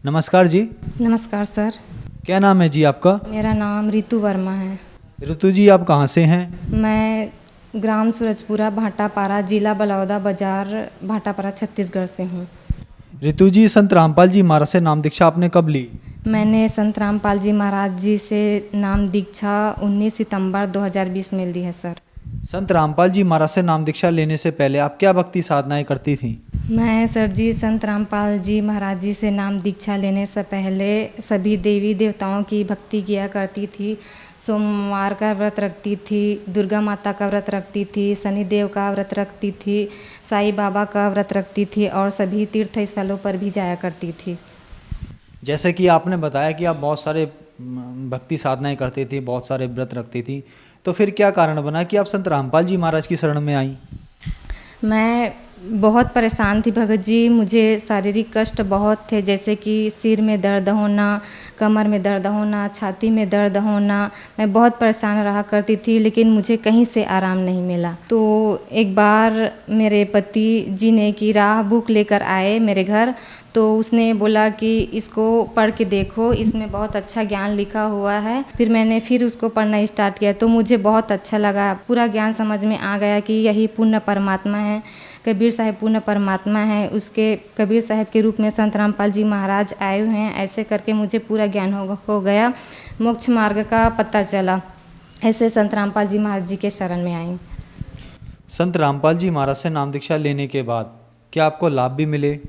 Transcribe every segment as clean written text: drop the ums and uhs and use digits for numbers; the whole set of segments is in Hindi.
नमस्कार जी। नमस्कार सर। क्या नाम है जी आपका? मेरा नाम रितु वर्मा है। ऋतु जी, आप कहाँ से हैं? मैं ग्राम सूरजपुरा भाटापारा, जिला बलौदा बाजार, भाटापारा, छत्तीसगढ़ से हूँ। ऋतु जी, संत रामपाल जी महाराज से नाम दीक्षा आपने कब ली? मैंने संत रामपाल जी महाराज जी से नाम दीक्षा 19 सितंबर 2020 में ली है सर। संत रामपाल जी महाराज से नाम दीक्षा लेने से पहले आप क्या भक्ति साधनाएं करती थीं? मैं सर जी संत रामपाल जी महाराज जी से नाम दीक्षा लेने से पहले सभी देवी देवताओं की भक्ति किया करती थी। सोमवार का व्रत रखती थी, दुर्गा माता का व्रत रखती थी, शनिदेव का व्रत रखती थी, साईं बाबा का व्रत रखती थी और सभी तीर्थ स्थलों पर भी जाया करती थी। जैसे कि आपने बताया कि आप बहुत सारे भक्ति साधनाएं करती थी, बहुत सारे व्रत रखती थी, तो फिर क्या कारण बना कि आप संत रामपाल जी महाराज की शरण में आईं? मैं बहुत परेशान थी भगत जी। मुझे शारीरिक कष्ट बहुत थे, जैसे कि सिर में दर्द होना, कमर में दर्द होना, छाती में दर्द होना। मैं बहुत परेशान रहा करती थी, लेकिन मुझे कहीं से आराम नहीं मिला। तो एक बार मेरे पति जी ने की राह बुक लेकर आए मेरे घर, तो उसने बोला कि इसको पढ़ के देखो, इसमें बहुत अच्छा ज्ञान लिखा हुआ है। फिर मैंने उसको पढ़ना स्टार्ट किया तो मुझे बहुत अच्छा लगा। पूरा ज्ञान समझ में आ गया कि यही पूर्ण परमात्मा है, कबीर साहब पूर्ण परमात्मा है। उसके कबीर साहब के रूप में संत रामपाल जी महाराज आए हुए हैं। ऐसे करके मुझे पूरा ज्ञान हो गया, मोक्ष मार्ग का पता चला। ऐसे संत रामपाल जी महाराज जी के शरण में आई। संत रामपाल जी महाराज से नाम दीक्षा लेने के बाद क्या आपको लाभ भी मिले?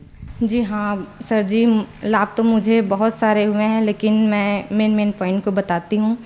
जी हाँ सर जी, लाभ तो मुझे बहुत सारे हुए हैं, लेकिन मैं मेन पॉइंट को बताती हूँ।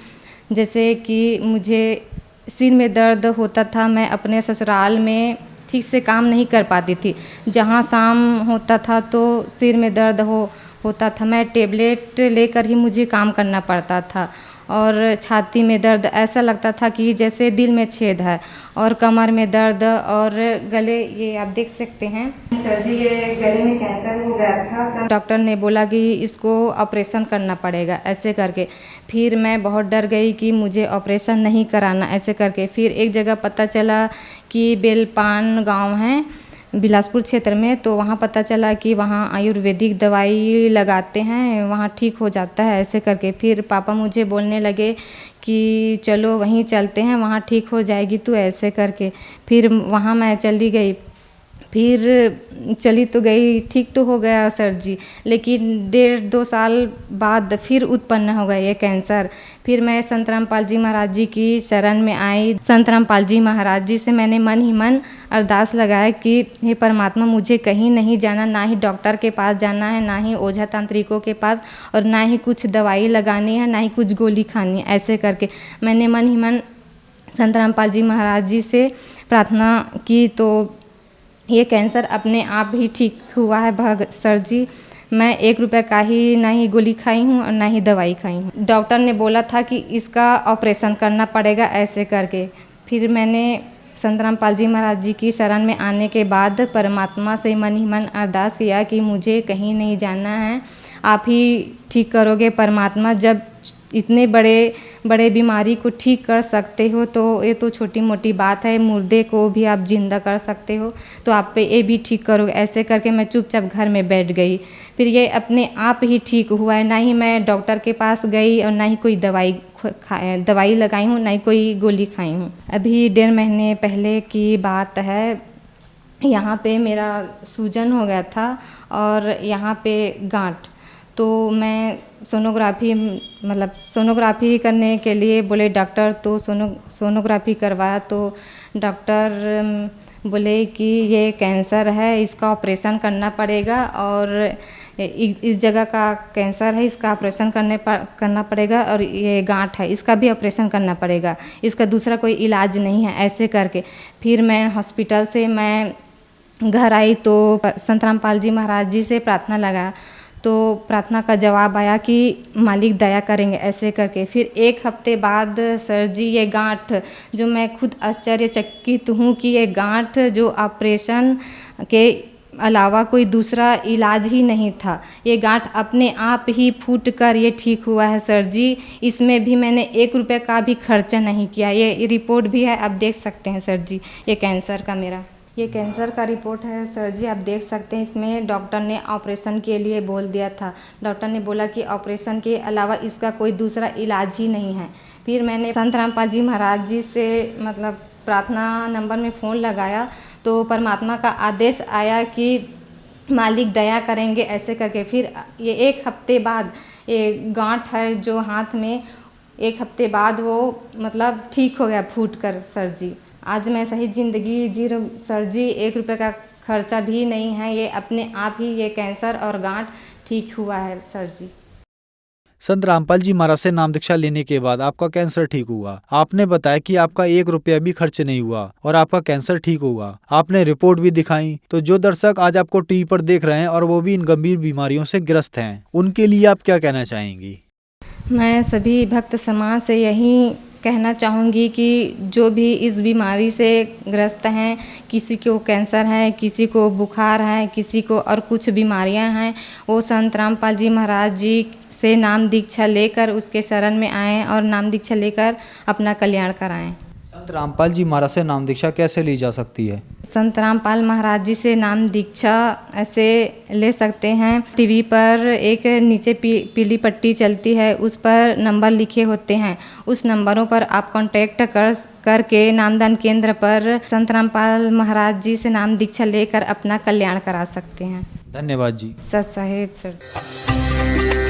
जैसे कि मुझे सिर में दर्द होता था, मैं अपने ससुराल में ठीक से काम नहीं कर पाती थी। जहाँ शाम होता था तो सिर में दर्द होता था, मैं टेबलेट लेकर ही मुझे काम करना पड़ता था। और छाती में दर्द, ऐसा लगता था कि जैसे दिल में छेद है। और कमर में दर्द और गले, ये आप देख सकते हैं सर जी, ये गले में कैंसर हो गया था। डॉक्टर ने बोला कि इसको ऑपरेशन करना पड़ेगा, ऐसे करके। फिर मैं बहुत डर गई कि मुझे ऑपरेशन नहीं कराना, ऐसे करके। फिर एक जगह पता चला कि बेलपान गांव है बिलासपुर क्षेत्र में, तो वहाँ पता चला कि वहाँ आयुर्वेदिक दवाई लगाते हैं, वहाँ ठीक हो जाता है, ऐसे करके। फिर पापा मुझे बोलने लगे कि चलो वहीं चलते हैं, वहाँ ठीक हो जाएगी तू, ऐसे करके। फिर वहाँ मैं चली गई। फिर चली तो गई, ठीक तो हो गया सर जी, लेकिन 1.5-2 साल बाद फिर उत्पन्न हो गया ये कैंसर। फिर मैं संत रामपाल जी महाराज जी की शरण में आई। संत रामपाल जी महाराज जी से मैंने मन ही मन अरदास लगाया कि हे परमात्मा, मुझे कहीं नहीं जाना, ना ही डॉक्टर के पास जाना है, ना ही ओझा तांत्रिकों के पास, और ना ही कुछ दवाई लगानी है, ना ही कुछ गोली खानी है, ऐसे करके मैंने मन ही मन संत रामपाल जी महाराज जी से प्रार्थना की। तो ये कैंसर अपने आप ही ठीक हुआ है सर जी। मैं 1 रुपये का ही ना ही गोली खाई हूँ और ना ही दवाई खाई हूँ। डॉक्टर ने बोला था कि इसका ऑपरेशन करना पड़ेगा, ऐसे करके। फिर मैंने संत रामपाल जी महाराज जी की शरण में आने के बाद परमात्मा से मन ही मन अरदास किया कि मुझे कहीं नहीं जाना है, आप ही ठीक करोगे परमात्मा। जब इतने बड़े बीमारी को ठीक कर सकते हो तो ये तो छोटी मोटी बात है, मुर्दे को भी आप जिंदा कर सकते हो, तो आप पे ये भी ठीक करोगे, ऐसे करके मैं चुपचाप घर में बैठ गई। फिर ये अपने आप ही ठीक हुआ है, ना ही मैं डॉक्टर के पास गई और ना ही कोई दवाई लगाई हूँ, ना ही कोई गोली खाई हूँ। अभी 1.5 महीने पहले की बात है, यहाँ पे मेरा सूजन हो गया था और यहाँ पे गांठ। तो मैं सोनोग्राफी करने के लिए बोले डॉक्टर, तो सोनोग्राफी करवाया तो डॉक्टर बोले कि ये कैंसर है, इसका ऑपरेशन करना पड़ेगा, और इस जगह का कैंसर है, इसका ऑपरेशन करना पड़ेगा, और ये गांठ है, इसका भी ऑपरेशन करना पड़ेगा, इसका दूसरा कोई इलाज नहीं है, ऐसे करके। फिर मैं हॉस्पिटल से मैं घर आई तो संत रामपाल जी महाराज जी से प्रार्थना लगा, तो प्रार्थना का जवाब आया कि मालिक दया करेंगे, ऐसे करके। फिर 1 हफ्ते बाद सर जी ये गांठ, जो मैं खुद आश्चर्यचकित हूँ कि ये गांठ जो ऑपरेशन के अलावा कोई दूसरा इलाज ही नहीं था, ये गांठ अपने आप ही फूट कर ये ठीक हुआ है सर जी। इसमें भी मैंने 1 रुपये का भी खर्चा नहीं किया, ये रिपोर्ट भी है, आप देख सकते हैं सर जी, ये कैंसर का मेरा। ये कैंसर का रिपोर्ट है सर जी, आप देख सकते हैं। इसमें डॉक्टर ने ऑपरेशन के लिए बोल दिया था। डॉक्टर ने बोला कि ऑपरेशन के अलावा इसका कोई दूसरा इलाज ही नहीं है। फिर मैंने संत रामपाल जी महाराज जी से मतलब प्रार्थना नंबर में फ़ोन लगाया तो परमात्मा का आदेश आया कि मालिक दया करेंगे ऐसे करके। फिर ये 1 हफ्ते बाद ये गांठ है जो हाथ में, 1 हफ्ते बाद वो मतलब ठीक हो गया फूट कर सर जी। आज मैं सही ज़िंदगी जी रही हूँ सर जी। 1 रुपये का खर्चा भी नहीं है, ये अपने आप ही ये कैंसर और गांठ ठीक हुआ है सर जी। संत रामपाल जी महाराज से नाम दीक्षा लेने के बाद आपका कैंसर ठीक हुआ। आपने बताया कि आपका 1 रुपया भी खर्च नहीं हुआ और आपका कैंसर ठीक हुआ। आपने रिपोर्ट भी दिखाई। तो जो दर्शक आज आपको टीवी पर देख रहे हैं और वो भी इन गंभीर बीमारियों से ग्रस्त हैं, उनके लिए आप क्या कहना चाहेंगी? मैं सभी भक्त समाज से यही कहना चाहूँगी कि जो भी इस बीमारी से ग्रस्त हैं, किसी को कैंसर है, किसी को बुखार है, किसी को और कुछ बीमारियां हैं, वो संत रामपाल जी महाराज जी से नाम दीक्षा लेकर उसके शरण में आएँ और नाम दीक्षा लेकर अपना कल्याण कराएं। संत रामपाल जी महाराज से नाम दीक्षा कैसे ली जा सकती है? संत रामपाल महाराज जी से नाम दीक्षा ऐसे ले सकते हैं। टीवी पर एक नीचे पीली पट्टी चलती है, उस पर नंबर लिखे होते हैं। उस नंबरों पर आप कांटेक्ट करके नामदान केंद्र पर संत रामपाल महाराज जी से नाम दीक्षा लेकर अपना कल्याण करा सकते हैं। धन्यवाद जी। सत साहेब सर।